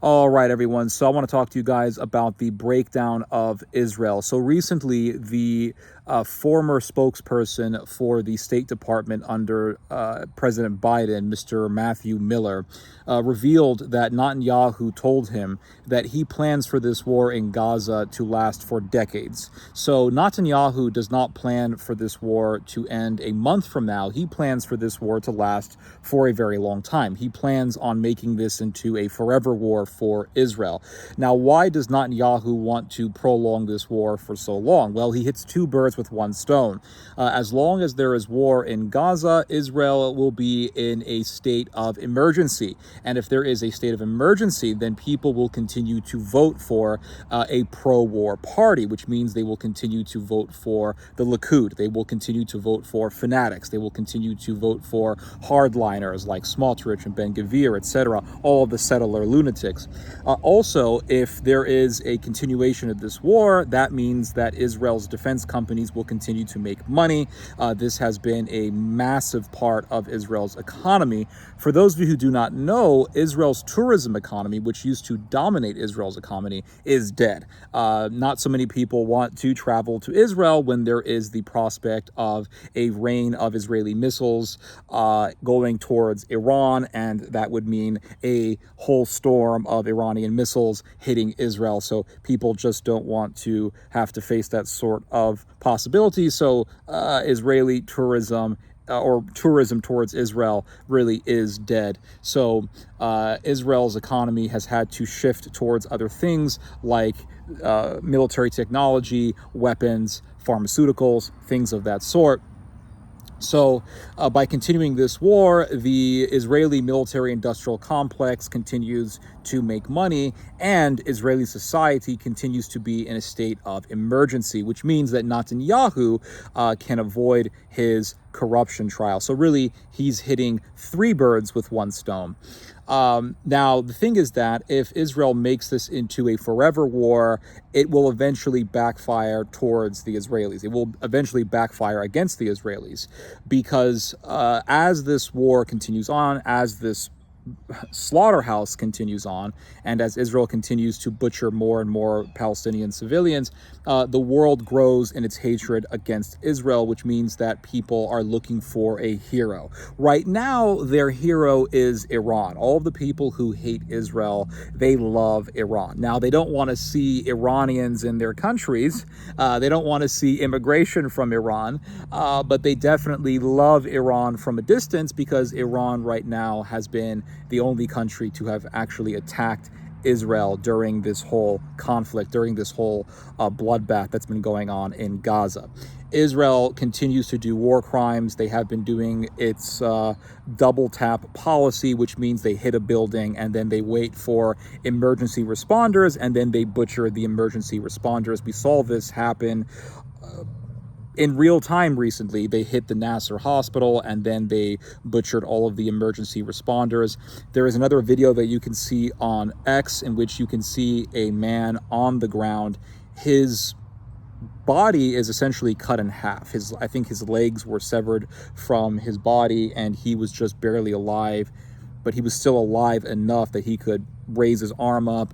All right, everyone. So I want to talk to you guys about the breakdown of Israel. So recently, the former spokesperson for the State Department under President Biden, Mr. Matthew Miller, revealed that Netanyahu told him that he plans for this war in Gaza to last for decades. So Netanyahu does not plan for this war to end a month from now. He plans for this war to last for a very long time. He plans on making this into a forever war for Israel. Now, why does Netanyahu want to prolong this war for so long? Well, he hits two birds with one stone. As long as there is war in Gaza, Israel will be in a state of emergency. And if there is a state of emergency, then people will continue to vote for a pro-war party, which means they will continue to vote for the Likud. They will continue to vote for fanatics. They will continue to vote for hardliners like Smotrich and Ben-Gvir, etc., all of the settler lunatics. Also, if there is a continuation of this war, that means that Israel's defense companies will continue to make money. This has been a massive part of Israel's economy. For those of you who do not know, Israel's tourism economy, which used to dominate Israel's economy, is dead. Not so many people want to travel to Israel when there is the prospect of a rain of Israeli missiles going towards Iran, and that would mean a whole storm of Iranian missiles hitting Israel. So people just don't want to have to face that sort of possibility. So Israeli tourism or tourism towards Israel really is dead. So Israel's economy has had to shift towards other things like military technology, weapons, pharmaceuticals, things of that sort. So by continuing this war, the Israeli military-industrial complex continues to make money, and Israeli society continues to be in a state of emergency, which means that Netanyahu can avoid his corruption trial. So really, he's hitting three birds with one stone. Now, the thing is that if Israel makes this into a forever war, it will eventually backfire towards the Israelis. It will eventually backfire against the Israelis because as this war continues on, as this slaughterhouse continues on, and as Israel continues to butcher more and more Palestinian civilians, the world grows in its hatred against Israel, which means that people are looking for a hero. Right now, their hero is Iran. All of the people who hate Israel, they love Iran. Now, they don't want to see Iranians in their countries. They don't want to see immigration from Iran, but they definitely love Iran from a distance because Iran right now has been the only country to have actually attacked Israel during this whole conflict, during this whole bloodbath that's been going on in Gaza. Israel continues to do war crimes. They have been doing its double tap policy, which means they hit a building and then they wait for emergency responders and then they butcher the emergency responders. We saw this happen in real time recently. They hit the Nasser hospital and then they butchered all of the emergency responders. There is another video that you can see on X in which you can see a man on the ground. His body is essentially cut in half. I think his legs were severed from his body and he was just barely alive, but he was still alive enough that he could raise his arm up,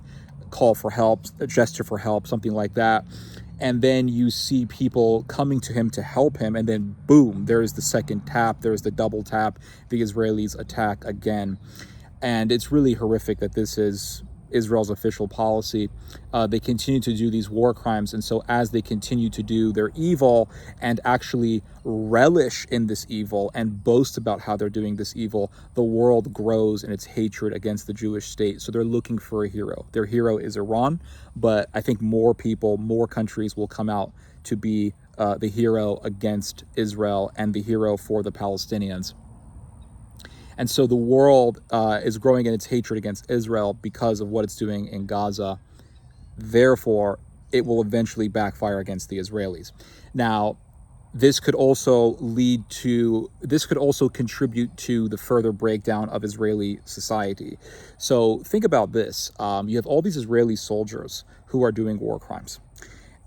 call for help, a gesture for help, something like that. And then you see people coming to him to help him, and then boom, there's the second tap, there's the double tap, the Israelis attack again. And it's really horrific that this is Israel's official policy. They continue to do these war crimes, and so as they continue to do their evil and actually relish in this evil and boast about how they're doing this evil, the world grows in its hatred against the Jewish state. So they're looking for a hero. Their hero is Iran, but I think more people, more countries will come out to be the hero against Israel and the hero for the Palestinians. And so the world is growing in its hatred against Israel because of what it's doing in Gaza. Therefore, it will eventually backfire against the Israelis. Now, this could also contribute to the further breakdown of Israeli society. So think about this. You have all these Israeli soldiers who are doing war crimes,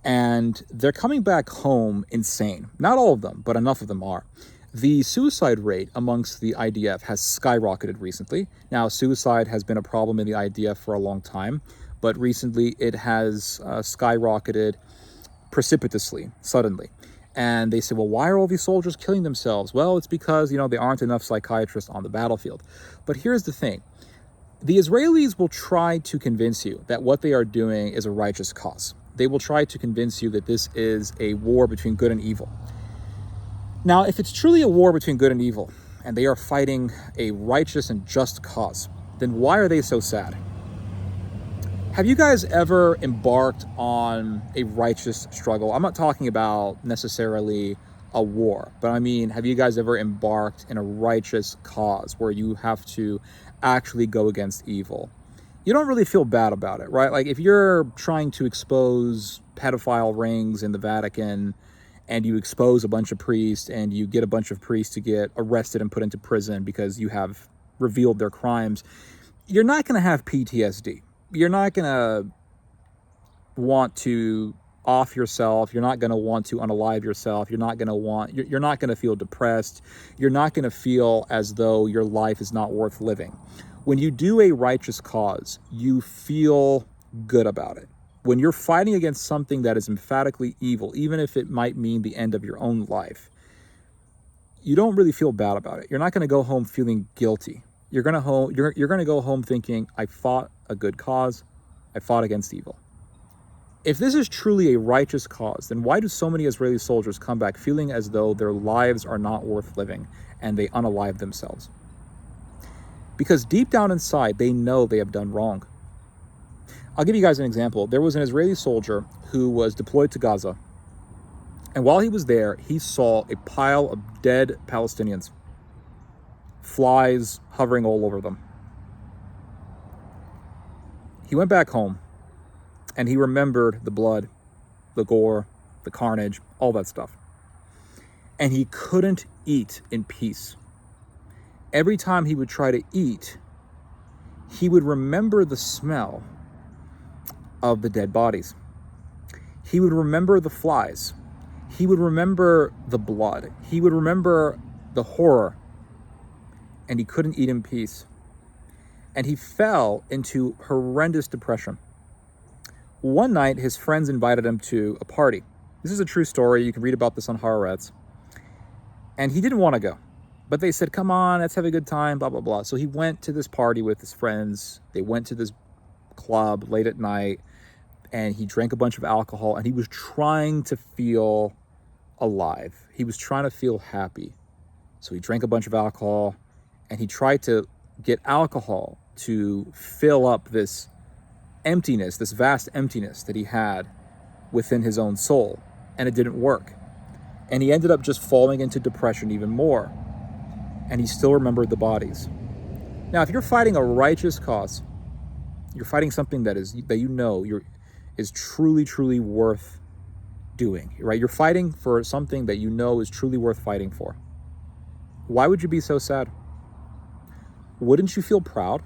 and they're coming back home insane. Not all of them, but enough of them are. The suicide rate amongst the IDF has skyrocketed recently. Now, suicide has been a problem in the IDF for a long time, but recently it has skyrocketed precipitously, suddenly. And they say, well, why are all these soldiers killing themselves? Well, it's because, there aren't enough psychiatrists on the battlefield. But here's the thing. The Israelis will try to convince you that what they are doing is a righteous cause. They will try to convince you that this is a war between good and evil. Now, if it's truly a war between good and evil, and they are fighting a righteous and just cause, then why are they so sad? Have you guys ever embarked on a righteous struggle? I'm not talking about necessarily a war, but I mean, have you guys ever embarked in a righteous cause where you have to actually go against evil? You don't really feel bad about it, right? Like if you're trying to expose pedophile rings in the Vatican, and you expose a bunch of priests and you get a bunch of priests to get arrested and put into prison because you have revealed their crimes, you're not going to have PTSD. You're not going to want to off yourself. You're not going to want to unalive yourself. You're not going to feel depressed. You're not going to feel as though your life is not worth living. When you do a righteous cause, you feel good about it. When you're fighting against something that is emphatically evil, even if it might mean the end of your own life, you don't really feel bad about it. You're not going to go home feeling guilty. You're going to go home thinking, I fought a good cause. I fought against evil. If this is truly a righteous cause, then why do so many Israeli soldiers come back feeling as though their lives are not worth living and they unalive themselves? Because deep down inside, they know they have done wrong. I'll give you guys an example. There was an Israeli soldier who was deployed to Gaza. And while he was there, he saw a pile of dead Palestinians. Flies hovering all over them. He went back home and he remembered the blood, the gore, the carnage, all that stuff. And he couldn't eat in peace. Every time he would try to eat, he would remember the smell of the dead bodies. He would remember the flies. He would remember the blood. He would remember the horror. And he couldn't eat in peace. And he fell into horrendous depression. One night, his friends invited him to a party. This is a true story. You can read about this on Haaretz. And he didn't want to go. But they said, come on, let's have a good time, blah, blah, blah. So he went to this party with his friends. They went to this club late at night. And he drank a bunch of alcohol. And he was trying to feel alive. He was trying to feel happy. So he drank a bunch of alcohol. And he tried to get alcohol to fill up this emptiness, this vast emptiness that he had within his own soul. And it didn't work. And he ended up just falling into depression even more. And he still remembered the bodies. Now, if you're fighting a righteous cause, you're fighting something that is truly, truly worth doing, right? You're fighting for something that you know is truly worth fighting for. Why would you be so sad? Wouldn't you feel proud?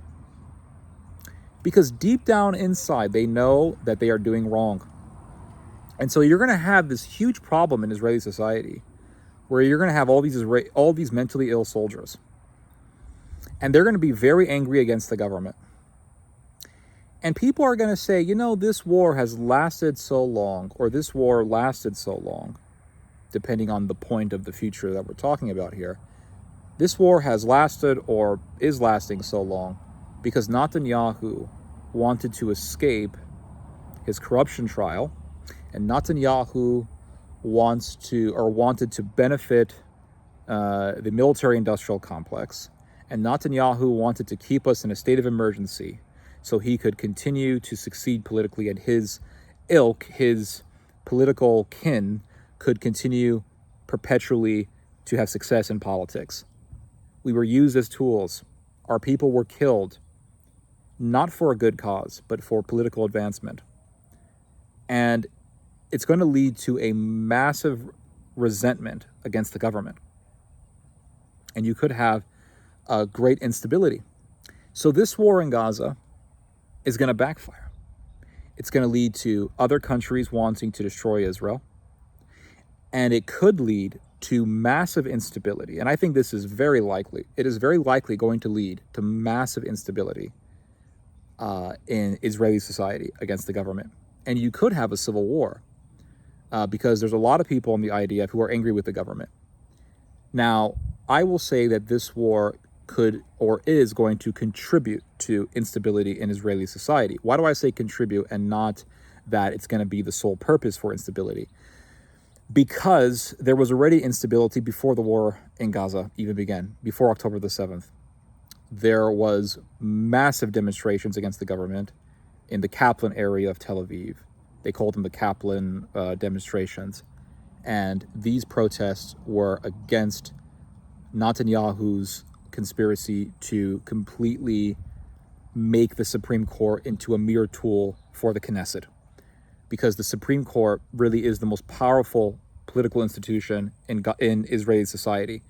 Because deep down inside, they know that they are doing wrong. And so you're going to have this huge problem in Israeli society where you're going to have all these mentally ill soldiers. And they're going to be very angry against the government. And people are going to say, this war has lasted so long, or this war lasted so long, depending on the point of the future that we're talking about here. This war has lasted or is lasting so long because Netanyahu wanted to escape his corruption trial, and Netanyahu wanted to benefit the military-industrial complex, and Netanyahu wanted to keep us in a state of emergency so he could continue to succeed politically, and his ilk, his political kin, could continue perpetually to have success in politics. We were used as tools. Our people were killed, not for a good cause, but for political advancement. And it's going to lead to a massive resentment against the government. And you could have a great instability. So this war in Gaza is going to backfire. It's going to lead to other countries wanting to destroy Israel. And it could lead to massive instability. And I think this is very likely. It is very likely going to lead to massive instability in Israeli society against the government. And you could have a civil war because there's a lot of people in the IDF who are angry with the government. Now, I will say that this war could or is going to contribute to instability in Israeli society. Why do I say contribute and not that it's going to be the sole purpose for instability? Because there was already instability before the war in Gaza even began, before October the 7th. There was massive demonstrations against the government in the Kaplan area of Tel Aviv. They called them the Kaplan demonstrations. And these protests were against Netanyahu's conspiracy to completely make the Supreme Court into a mere tool for the Knesset. Because the Supreme Court really is the most powerful political institution in Israeli society.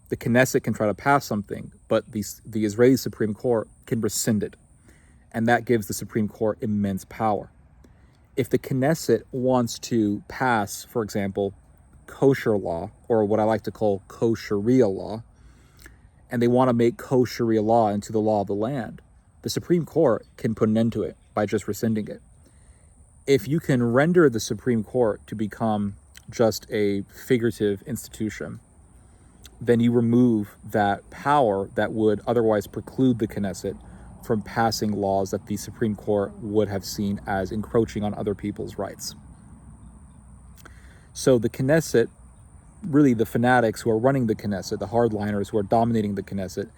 The Knesset can try to pass something, but the Israeli Supreme Court can rescind it. And that gives the Supreme Court immense power. If the Knesset wants to pass, for example, kosher law, or what I like to call kosheria law, and they want to make kosheria law into the law of the land, the Supreme Court can put an end to it by just rescinding it. If you can render the Supreme Court to become just a figurative institution, then you remove that power that would otherwise preclude the Knesset from passing laws that the Supreme Court would have seen as encroaching on other people's rights. So the Knesset, really the fanatics who are running the Knesset, the hardliners who are dominating the Knesset,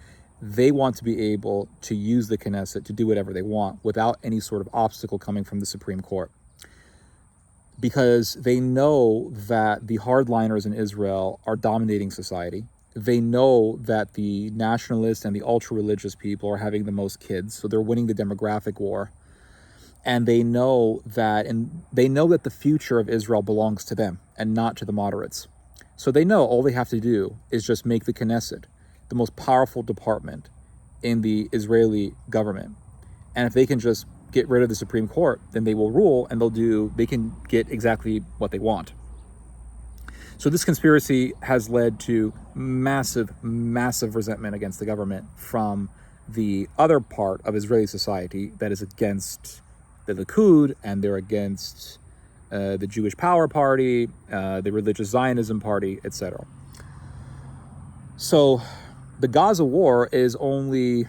they want to be able to use the Knesset to do whatever they want without any sort of obstacle coming from the Supreme Court. Because they know that the hardliners in Israel are dominating society. They know that the nationalists and the ultra-religious people are having the most kids, so they're winning the demographic war. And they know that the future of Israel belongs to them and not to the moderates. So they know all they have to do is just make the Knesset the most powerful department in the Israeli government. And if they can just get rid of the Supreme Court, then they will rule and they can get exactly what they want. So this conspiracy has led to massive resentment against the government from the other part of Israeli society that is against the Likud, and they're against the Jewish Power Party, the Religious Zionism Party, etc. So the Gaza war is only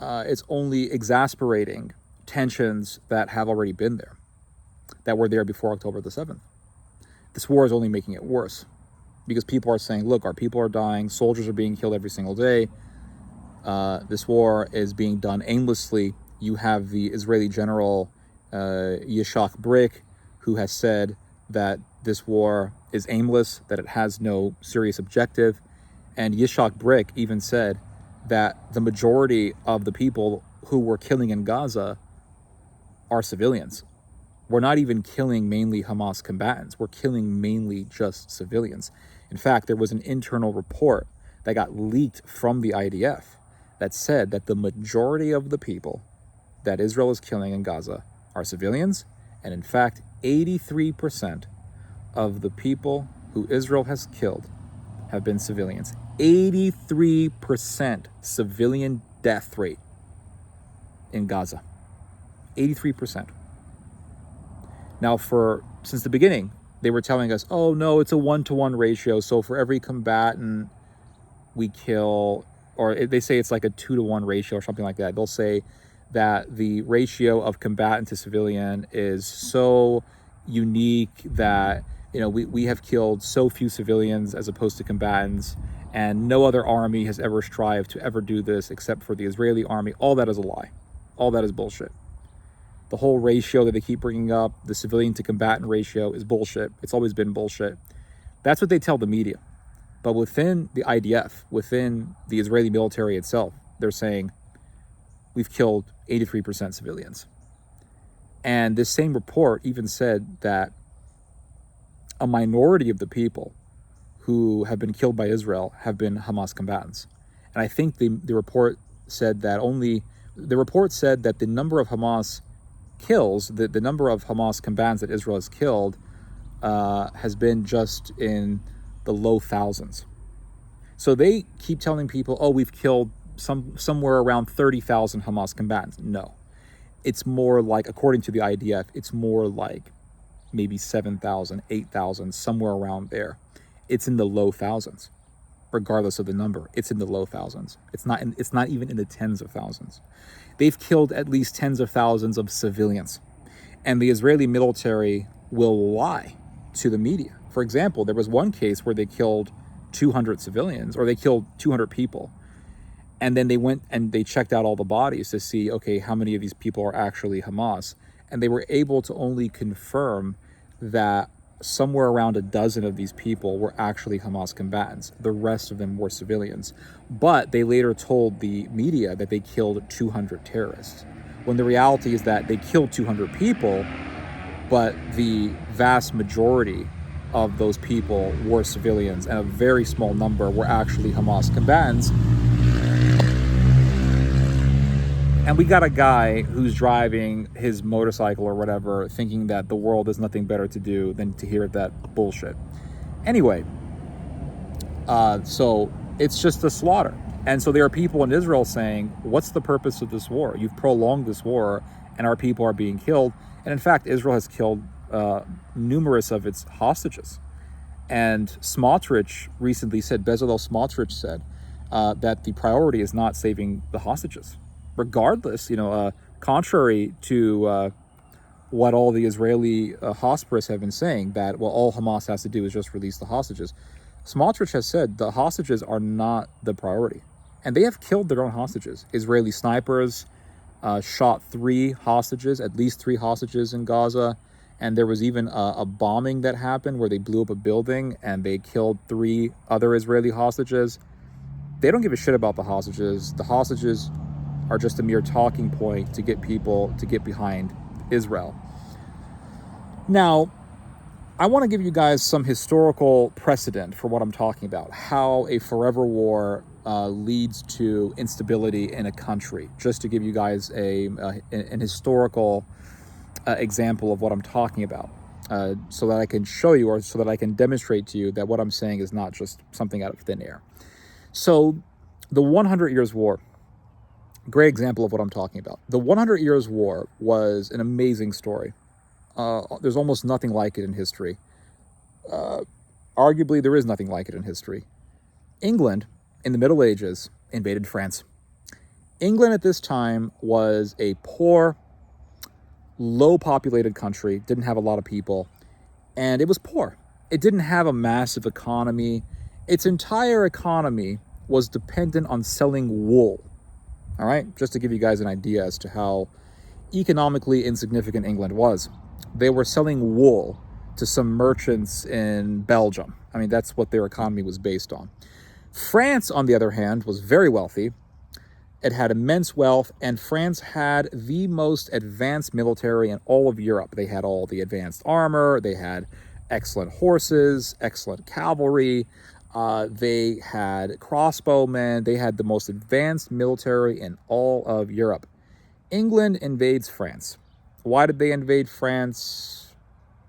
exasperating tensions that have already been there, that were there before October the 7th. This war is only making it worse because people are saying, look, our people are dying, soldiers are being killed every single day. This war is being done aimlessly. You have the Israeli general Yitzhak Brik, who has said that this war is aimless, that it has no serious objective. And Yitzhak Brik even said that the majority of the people who were killing in Gaza are civilians. We're not even killing mainly Hamas combatants. We're killing mainly just civilians. In fact, there was an internal report that got leaked from the IDF that said that the majority of the people that Israel is killing in Gaza are civilians. And in fact, 83% of the people who Israel has killed have been civilians. 83% civilian death rate in Gaza. 83%. Now, since the beginning, they were telling us, oh no, it's a 1-to-1 ratio. So for every combatant we kill, or they say it's like a 2-to-1 ratio or something like that. They'll say that the ratio of combatant to civilian is so unique that, we have killed so few civilians as opposed to combatants, and no other army has ever strived to ever do this except for the Israeli army. All that is a lie. All that is bullshit. The whole ratio that they keep bringing up, the civilian to combatant ratio, is bullshit. It's always been bullshit. That's what they tell the media. But within the IDF, within the Israeli military itself, they're saying we've killed 83% civilians. And this same report even said that a minority of the people who have been killed by Israel have been Hamas combatants. And I think the report said that the number of Hamas kills, the number of Hamas combatants that Israel has killed has been just in the low thousands. So they keep telling people, oh, we've killed somewhere around 30,000 Hamas combatants. No, it's more like, according to the IDF, it's more like maybe 7,000, 8,000, somewhere around there. It's in the low thousands, regardless of the number. It's in the low thousands. It's not even in the tens of thousands. They've killed at least tens of thousands of civilians. And the Israeli military will lie to the media. For example, there was one case where they killed 200 civilians, or they killed 200 people. And then they went and they checked out all the bodies to see, okay, how many of these people are actually Hamas. And they were able to only confirm that somewhere around a dozen of these people were actually Hamas combatants. The rest of them were civilians. But they later told the media that they killed 200 terrorists, when the reality is that they killed 200 people, but the vast majority of those people were civilians, and a very small number were actually Hamas combatants. And we got a guy who's driving his motorcycle or whatever, thinking that the world has nothing better to do than to hear that bullshit. Anyway, so it's just a slaughter. And so there are people in Israel saying, what's the purpose of this war? You've prolonged this war, and our people are being killed. And in fact, Israel has killed numerous of its hostages. And Smotrich recently said, Bezalel Smotrich said, that the priority is not saving the hostages. Regardless, contrary to what all the Israeli hostages have been saying, that, well, all Hamas has to do is just release the hostages. Smotrich has said the hostages are not the priority. And they have killed their own hostages. Israeli snipers shot 3 hostages, at least 3 hostages in Gaza. And there was even a bombing that happened where they blew up a building and they killed 3 other Israeli hostages. They don't give a shit about the hostages. The hostages are just a mere talking point to get people to get behind Israel. Now, I want to give you guys some historical precedent for what I'm talking about, how a forever war leads to instability in a country, just to give you guys an historical example of what I'm talking about, so that I can show you, or so that I can demonstrate to you that what I'm saying is not just something out of thin air. So the 100 Years' War, great example of what I'm talking about. The 100 Years' War was an amazing story. There's almost nothing like it in history. Arguably, there is nothing like it in history. England, in the Middle Ages, invaded France. England at this time was a poor, low-populated country, didn't have a lot of people, and it was poor. It didn't have a massive economy. Its entire economy was dependent on selling wool. All right, just to give you guys an idea as to how economically insignificant England was. They were selling wool to some merchants in Belgium. I mean, that's what their economy was based on. France, on the other hand, was very wealthy. It had immense wealth, and France had the most advanced military in all of Europe. They had all the advanced armor, they had excellent horses, excellent cavalry, they had crossbowmen, they had the most advanced military in all of Europe. England invades France. Why did they invade France?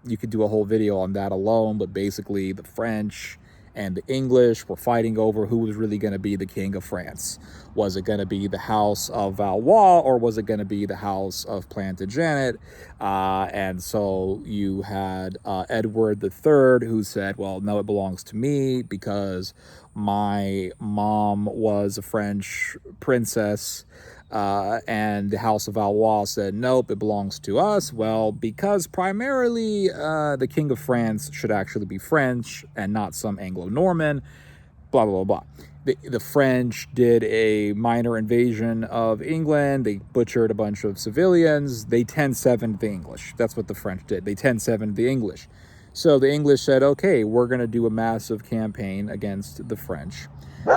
You could do a whole video on that alone, but basically the French and the English were fighting over who was really going to be the king of France. Was it going to be the House of Valois, or was it going to be the House of Plantagenet? And so you had Edward III, who said, well, no, it belongs to me because my mom was a French princess. And the House of Valois said, nope, it belongs to us. Well, because primarily the King of France should actually be French and not some Anglo-Norman, blah, blah, blah, blah. The French did a minor invasion of England. They butchered a bunch of civilians. They 10-7'd the English. That's what the French did. They 10-7'd the English. So the English said, okay, we're going to do a massive campaign against the French.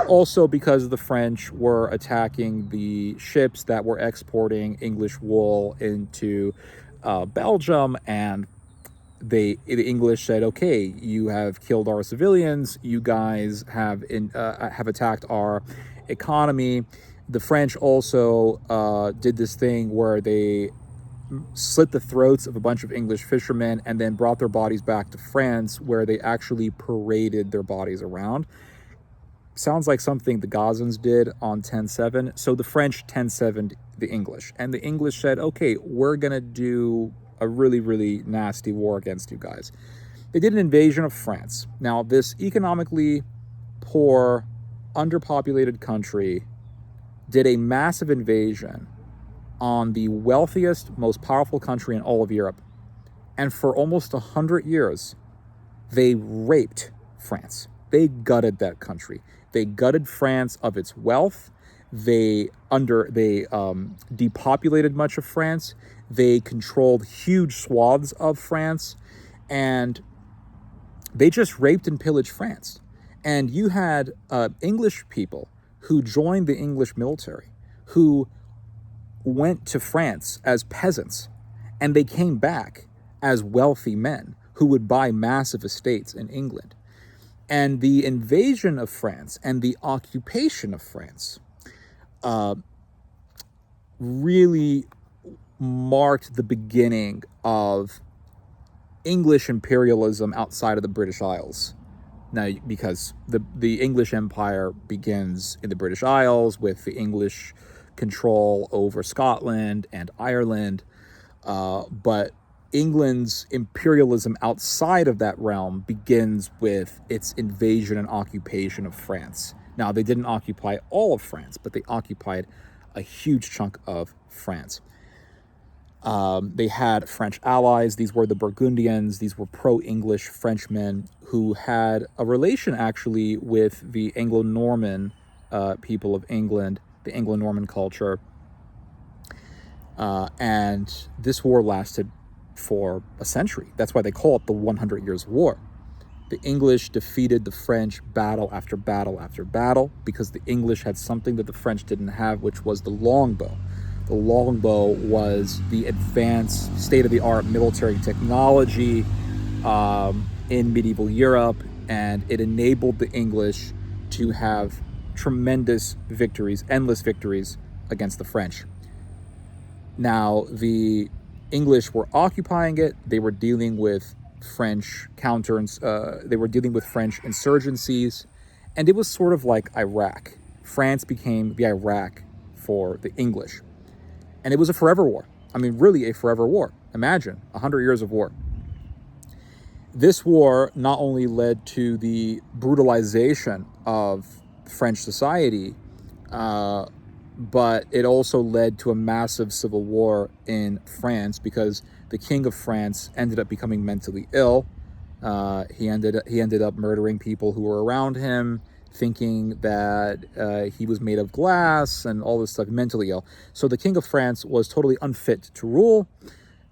Also because the French were attacking the ships that were exporting English wool into Belgium, and the English said, okay, you have killed our civilians, you guys have attacked our economy. The French also did this thing where they slit the throats of a bunch of English fishermen, and then brought their bodies back to France, where they actually paraded their bodies around. Sounds like something the Gazans did on 10/7. So the French 10/7'd the English, and the English said, okay, we're gonna do a really, really nasty war against you guys. They did an invasion of France. Now, this economically poor, underpopulated country did a massive invasion on the wealthiest, most powerful country in all of Europe. And for almost 100 years, they raped France. They gutted that country. They gutted France of its wealth. They depopulated much of France. They controlled huge swaths of France, and they just raped and pillaged France. And you had English people who joined the English military, who went to France as peasants, and they came back as wealthy men who would buy massive estates in England. And the invasion of France and the occupation of France really marked the beginning of English imperialism outside of the British Isles. Now, because the English Empire begins in the British Isles with the English control over Scotland and Ireland, but England's imperialism outside of that realm begins with its invasion and occupation of France. Now, they didn't occupy all of France, but they occupied a huge chunk of France. They had French allies. These were the Burgundians. These were pro-English Frenchmen who had a relation, actually, with the Anglo-Norman people of England, the Anglo-Norman culture. And this war lasted for a century. That's why they call it the 100 Years' War. The English defeated the French battle after battle after battle because the English had something that the French didn't have, which was the longbow. The longbow was the advanced, state-of-the-art military technology in medieval Europe, and it enabled the English to have tremendous victories, endless victories against the French. Now, the English were occupying it. They were dealing with French they were dealing with French insurgencies, and it was sort of like Iraq. France became the Iraq for the English. And it was a forever war. I mean, really a forever war. Imagine 100 years of war. This war not only led to the brutalization of French society, but it also led to a massive civil war in France because the king of France ended up becoming mentally ill. He ended up murdering people who were around him, thinking that he was made of glass and all this stuff, mentally ill. So the king of France was totally unfit to rule.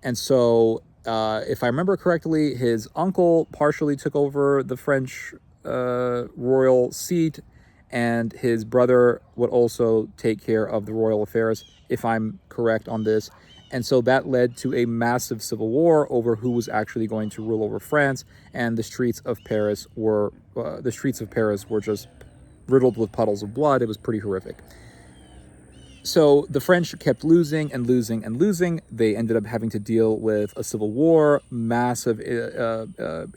And so, if I remember correctly, his uncle partially took over the French royal seat, and his brother would also take care of the royal affairs, if I'm correct on this. And so that led to a massive civil war over who was actually going to rule over France, and the streets of Paris were just riddled with puddles of blood. It was pretty horrific. So the French kept losing and losing and losing. They ended up having to deal with a civil war, massive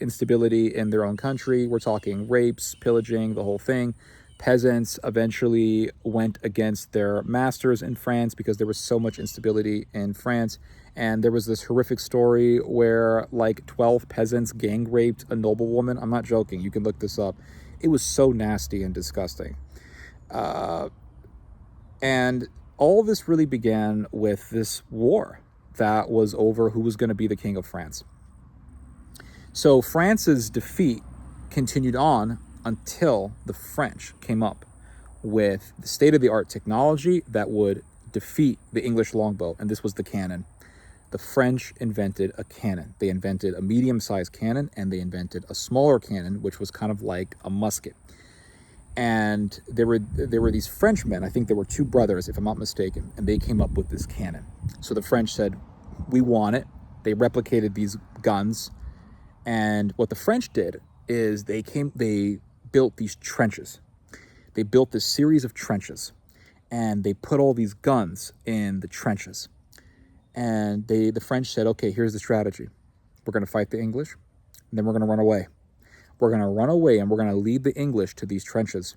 instability in their own country. We're talking rapes, pillaging, the whole thing. Peasants eventually went against their masters in France because there was so much instability in France. And there was this horrific story where like 12 peasants gang raped a noblewoman. I'm not joking. You can look this up. It was so nasty and disgusting. And all of this really began with this war that was over who was going to be the king of France. So France's defeat continued on until the French came up with the state-of-the-art technology that would defeat the English longbow, and this was the cannon. The French invented a cannon. They invented a medium-sized cannon, and they invented a smaller cannon, which was kind of like a musket. And there were these Frenchmen, I think there were two brothers, if I'm not mistaken, and they came up with this cannon. So the French said, we want it. They replicated these guns, and what the French did is they built these trenches. They built this series of trenches, and they put all these guns in the trenches. And the French said, okay, here's the strategy. We're going to fight the English, and then we're going to run away. We're going to run away, and we're going to lead the English to these trenches.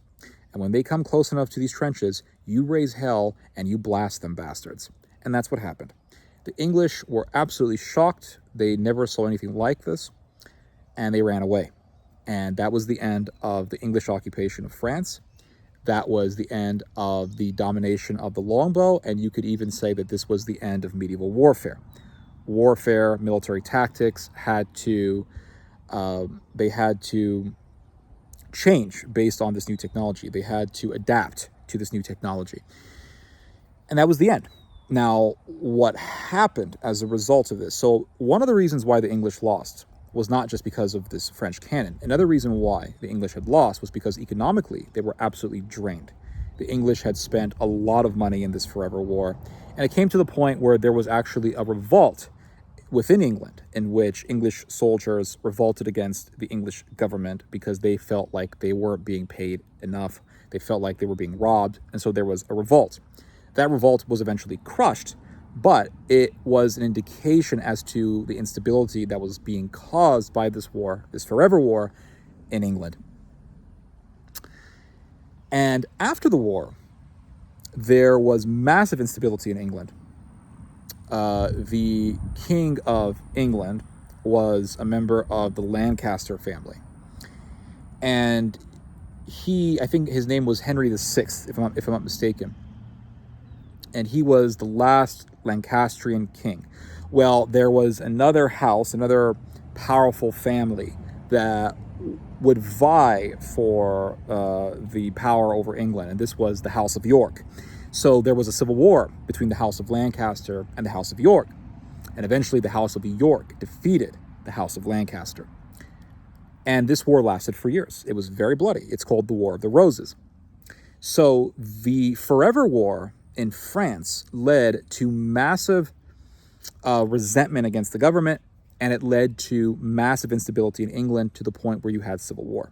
And when they come close enough to these trenches, you raise hell and you blast them bastards. And that's what happened. The English were absolutely shocked. They never saw anything like this, and they ran away. And that was the end of the English occupation of France. That was the end of the domination of the longbow, and you could even say that this was the end of medieval warfare. Warfare, military tactics had to change based on this new technology. They had to adapt to this new technology. And that was the end. Now, what happened as a result of this? So one of the reasons why the English lost was not just because of this French cannon. Another reason why the English had lost was because economically they were absolutely drained. The English had spent a lot of money in this forever war, and it came to the point where there was actually a revolt within England in which English soldiers revolted against the English government because they felt like they weren't being paid enough. They felt like they were being robbed, and so there was a revolt. That revolt was eventually crushed, but it was an indication as to the instability that was being caused by this war, this forever war in England. And after the war, there was massive instability in England. The King of England was a member of the Lancaster family. And I think his name was Henry VI, if I'm not mistaken. And he was the last Lancastrian king. Well, there was another house, another powerful family that would vie for the power over England, and this was the House of York. So there was a civil war between the House of Lancaster and the House of York, and eventually the House of York defeated the House of Lancaster. And this war lasted for years. It was very bloody. It's called the War of the Roses. So the Forever War in France led to massive resentment against the government, and it led to massive instability in England to the point where you had civil war.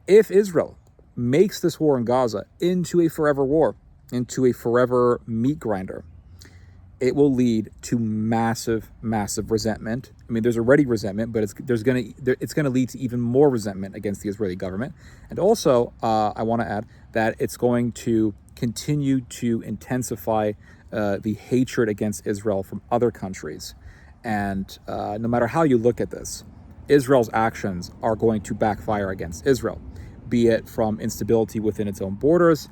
If Israel makes this war in Gaza into a forever war, into a forever meat grinder, it will lead to massive, massive resentment. I mean, there's already resentment, but it's going to lead to even more resentment against the Israeli government. And also, I want to add that it's going to continue to intensify the hatred against Israel from other countries. And no matter how you look at this, Israel's actions are going to backfire against Israel, be it from instability within its own borders,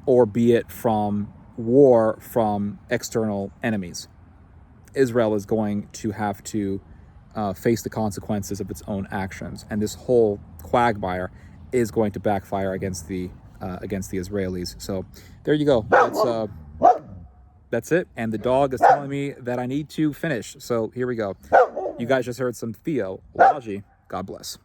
or be it from war from external enemies. Israel is going to have to face the consequences of its own actions, and this whole quagmire is going to backfire against the Israelis. So there you go. That's it. And the dog is telling me that I need to finish. So here we go. You guys just heard some theology. God bless.